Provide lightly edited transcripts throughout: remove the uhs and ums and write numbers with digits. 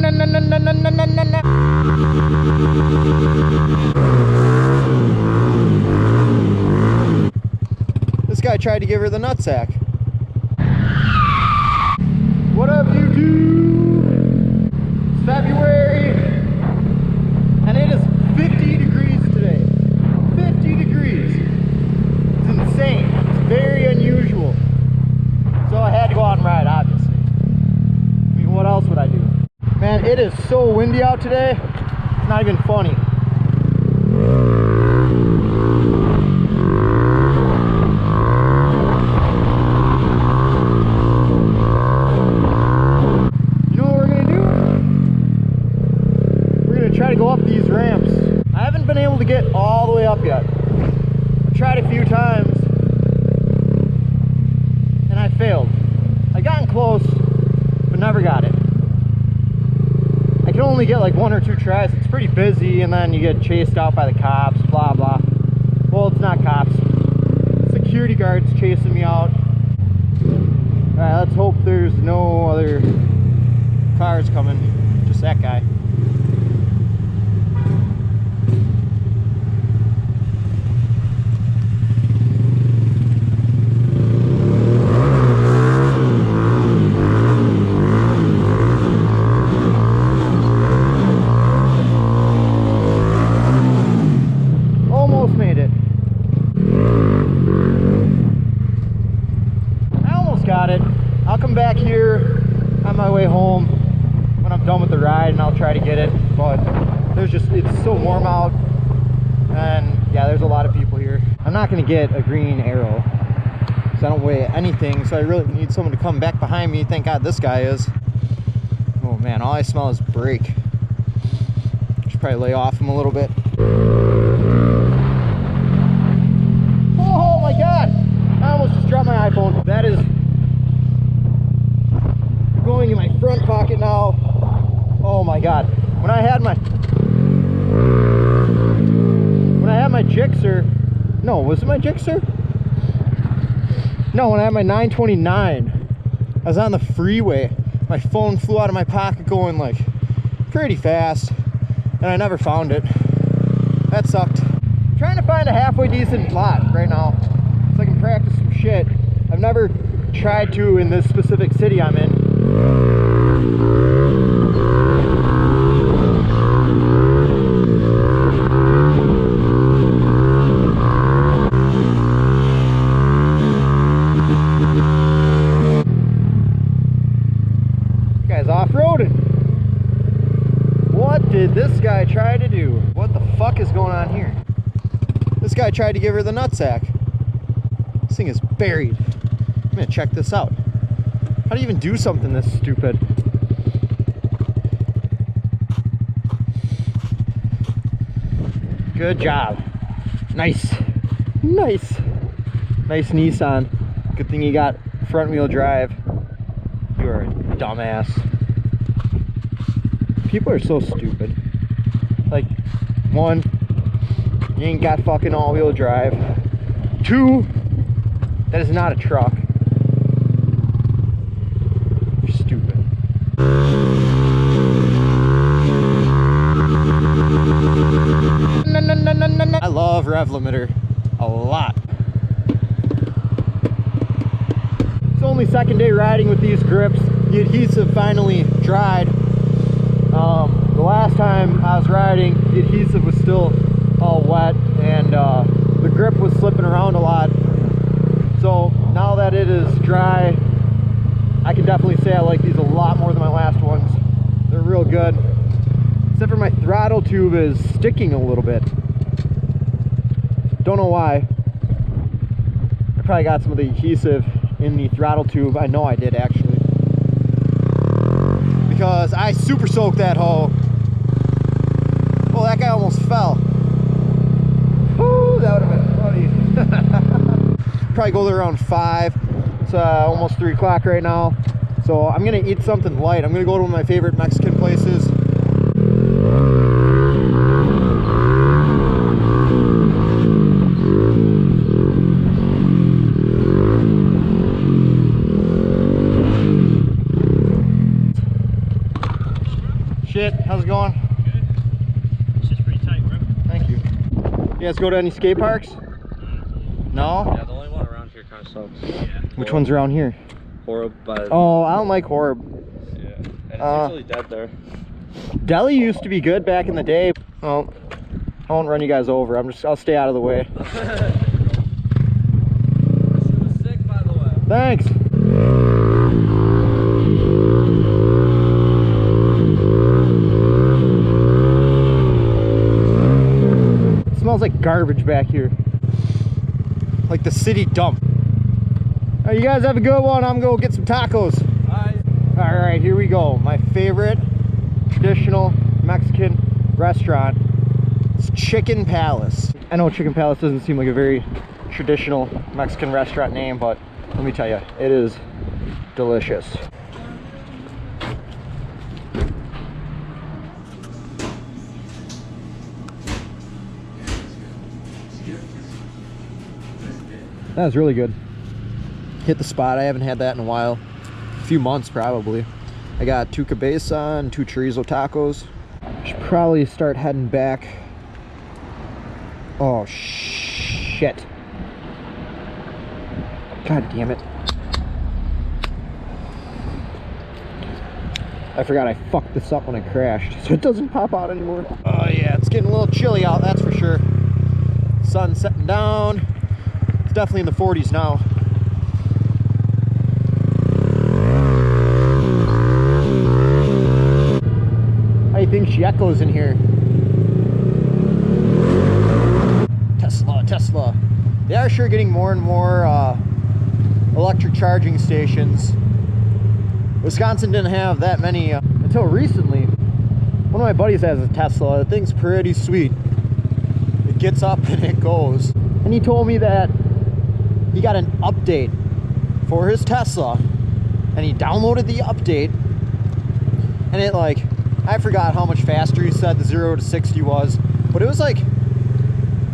This guy tried to give her the nutsack. What up, YouTube? It's February, and it is 50 degrees today. 50 degrees. It's insane. It's very unusual. So I had to go out and ride, obviously. I mean, what else would I do? Man, it is so windy out today. It's not even funny. Try to go up these ramps. I haven't been able to get all the way up yet. I've tried a few times and I failed. I've gotten close but never got it. I can only get like 1 or 2 tries. It's pretty busy and then you get chased out by the cops, blah blah. Well, it's not cops. Security guards chasing me out. Alright, let's hope there's no other cars coming. Just that guy. I'll come back here on my way home when I'm done with the ride and I'll try to get it, but it's so warm out and yeah, there's a lot of people here. I'm not going to get a green arrow because I don't weigh anything, so I really need someone to come back behind me. Thank God this guy is. Oh man, all I smell is brake. Should probably lay off him a little bit. Oh my God, I almost just dropped my iPhone. That is going in my front pocket now. Oh my God, when I had my Gixxer, no, was it my Gixxer? No, when I had my 929, I was on the freeway, my phone flew out of my pocket going like pretty fast and I never found it. That sucked. I'm trying to find a halfway decent lot right now so I can practice some shit. I've never tried to in this specific city I'm in. Guy's off-roading. What did this guy try to do? What the fuck is going on here? This guy tried to give her the nutsack. This thing is buried. I'm gonna check this out. How do you even do something this stupid? Good job. Nice. Nice. Nice Nissan. Good thing you got front wheel drive. You are a dumbass. People are so stupid. Like, 1, you ain't got fucking all wheel drive. 2, that is not a truck. I love rev limiter a lot. It's only second day riding with these grips. The adhesive finally dried. The last time I was riding, the adhesive was still all wet and the grip was slipping around a lot. So now that it is dry, I can definitely say I like these a lot more than my last ones. They're real good. Except for my throttle tube is sticking a little bit. Don't know why. I probably got some of the adhesive in the throttle tube. I know I did actually. Because I super soaked that hoe. Oh, that guy almost fell. Woo, that would have been funny. Probably go there around 5. It's almost 3 o'clock right now. So I'm gonna eat something light. I'm gonna go to one of my favorite Mexican places. Shit, how's it going? Good. It's just pretty tight, bro. Thank you. You guys go to any skate parks? No? Yeah, the only one around here kind of sucks. Yeah. Which one's around here? Horeb, but... Oh, I don't like Horeb. Yeah, and it's usually dead there. Delhi used to be good back in the day. Well, I won't run you guys over. I'll stay out of the way. This was sick, by the way. Thanks. It smells like garbage back here. Like the city dump. All right, you guys have a good one. I'm gonna go get some tacos. Bye. All right, here we go. My favorite traditional Mexican restaurant. It's Chicken Palace. I know Chicken Palace doesn't seem like a very traditional Mexican restaurant name, but let me tell you, it is delicious. That was really good. Hit the spot. I haven't had that in a while. A few months probably. I got 2 cabeza and 2 chorizo tacos. Should probably start heading back. Oh shit. God damn it. I forgot I fucked this up when I crashed, so it doesn't pop out anymore. Oh yeah, it's getting a little chilly out, that's for sure. Sun's setting down. It's definitely in the 40s now. How do you think she echoes in here? Tesla. They are sure getting more and more electric charging stations. Wisconsin didn't have that many until recently. One of my buddies has a Tesla. The thing's pretty sweet. It gets up and it goes. And he told me that he got an update for his Tesla and he downloaded the update and it I forgot how much faster he said the 0 to 60 was, but it was like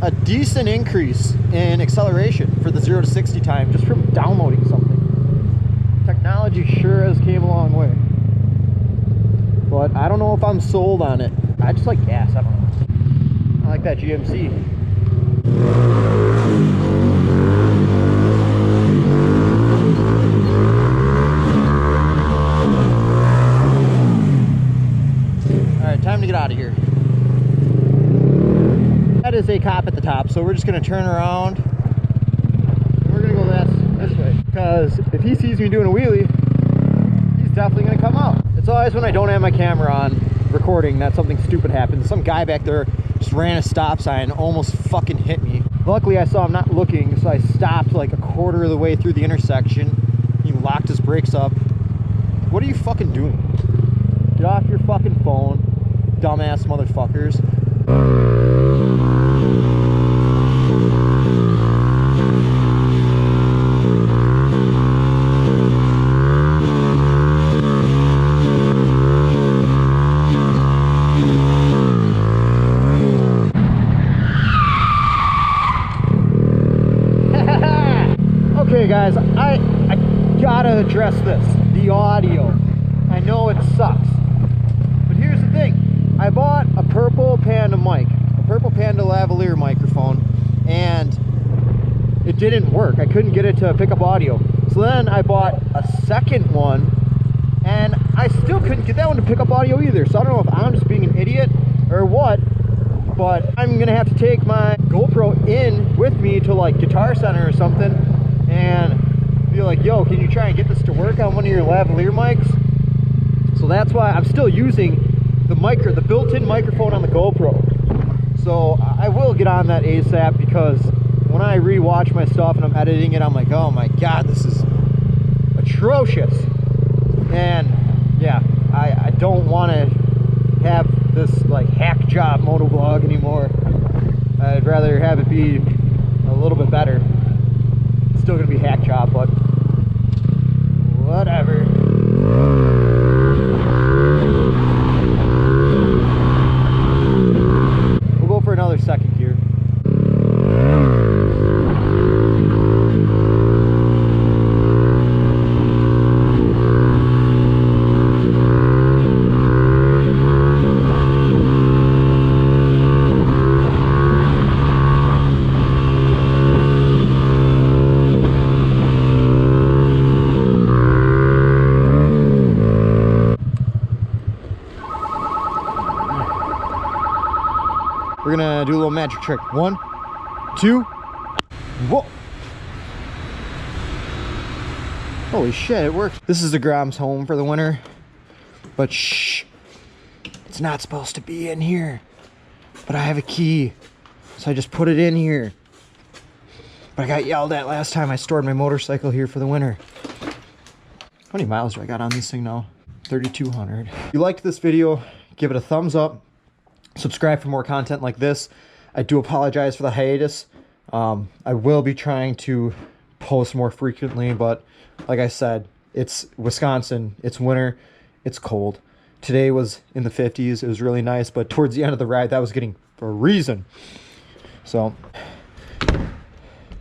a decent increase in acceleration for the 0 to 60 time just from downloading something. Technology sure has came a long way, but I don't know if I'm sold on it. I just like gas. I don't know. I like that GMC. All right, time to get out of here. That is a cop at the top, so we're just gonna turn around. We're gonna go this way, because if he sees me doing a wheelie, he's definitely gonna come out. It's always when I don't have my camera on recording that something stupid happens. Some guy back there just ran a stop sign and almost fucking hit me. Luckily I saw him not looking, so I stopped like a quarter of the way through the intersection. He locked his brakes up. What are you fucking doing? Get off your fucking phone, dumbass motherfuckers. Okay guys, I gotta address this. The audio. I know it sucks. But here's the thing. I bought a purple Panda mic. A purple Panda lavalier microphone. And it didn't work. I couldn't get it to pick up audio. So then I bought a second one. And I still couldn't get that one to pick up audio either. So I don't know if I'm just being an idiot or what. But I'm gonna have to take my GoPro in with me to like Guitar Center or something. And be like, yo, can you try and get this to work on one of your lavalier mics? So that's why I'm still using the built-in microphone on the GoPro. So I will get on that ASAP, because when I rewatch my stuff and I'm editing it, I'm like, oh my god, this is atrocious. And yeah, I don't want to have this like hack job motovlog anymore. I'd rather have it be a little bit better. Still gonna be hack job, but whatever. We'll go for another second here. We're gonna do a little magic trick. 1, 2, whoa. Holy shit, it worked. This is the Grom's home for the winter. But shh, it's not supposed to be in here. But I have a key, so I just put it in here. But I got yelled at last time I stored my motorcycle here for the winter. How many miles do I got on this thing now? 3,200. If you liked this video, give it a thumbs up. Subscribe for more content like this. I do apologize for the hiatus. I will be trying to post more frequently, but like I said, it's Wisconsin, it's winter, it's cold. Today was in the 50s, it was really nice, but towards the end of the ride, that was getting freezing. So,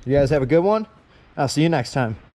you guys have a good one. I'll see you next time.